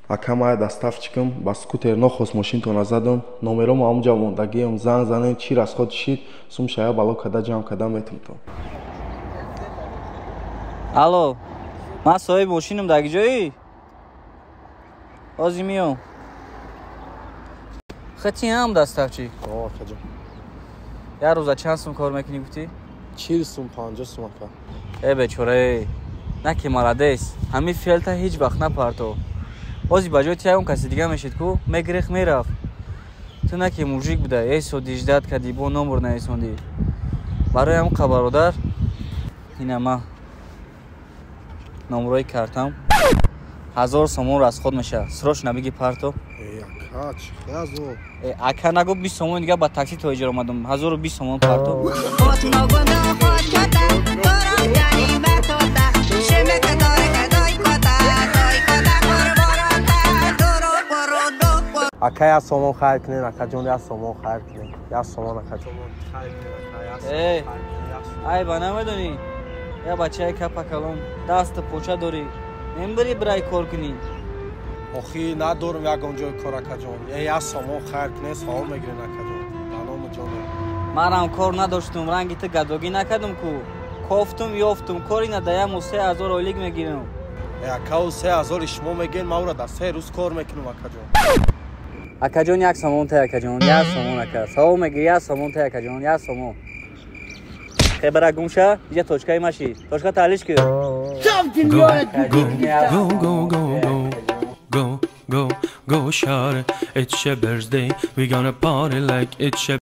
Акамая доставчикам ба скутер нохост мошинтона задам, номеромо ҳамҷа мондагиам, занг занем, чӣ расход шид, сум шая бало када ҷамъ када метумтон. Алло, ман соҳиби мошинам дар ҷои? Ҳозир меом. Хати ҳам доставчик. Акаҷон. Як рӯза чанд сум кор мекунӣ гуфтӣ? 40 сум, 50 сум ака. Бечора, на ки маладес. Ҳамин фелта ҳеҷ вақт напарто. Ҳозир ба ҷои ту ягон каси дига мешид ку, мегирехт мерафт. Ту на ки мужик буда, эсоди ждат кади бо номер наисонди. Барои ҳамқа бародар, ина ман номерои картам 1000 сомон расход меша. Срочно биги парто. Ака, чӣ хазо? Ака нагу 20 сомон дига ба такси то иҷора омадам. 1020 сомон парто. Ака як сомон хайр кунед, акаҷон як сомон хайр кунед. Як сомон акаҷон хайр кунед. Ай ба намедонӣ, я бачаи капакалон даста поча дорӣ. Мебари бирай кор кунӣ. Охи надорам ягон ҷои кор акаҷон. Як сомон хайр кунед, савол мегиред акаҷон. Даному ҷонем. Манам кор надоштум, ранги ту гадогӣ накардам ку. Кофтум, ёфтум, кори надаям, 3000 ойлик мегирам. Ака 3000 шумо мегӯед, ман ура дар 3 рӯз кор мекунам акаҷон. Акаҷон як сомон тай акаҷон, як сомон ака. Савол мегири як сомон тай акаҷон, як сомон. Хебара гумша, иҷа точкаи маши. Точка таҳлиш кӯ. Go, shawty, it's your birthday. We gonna party like it's your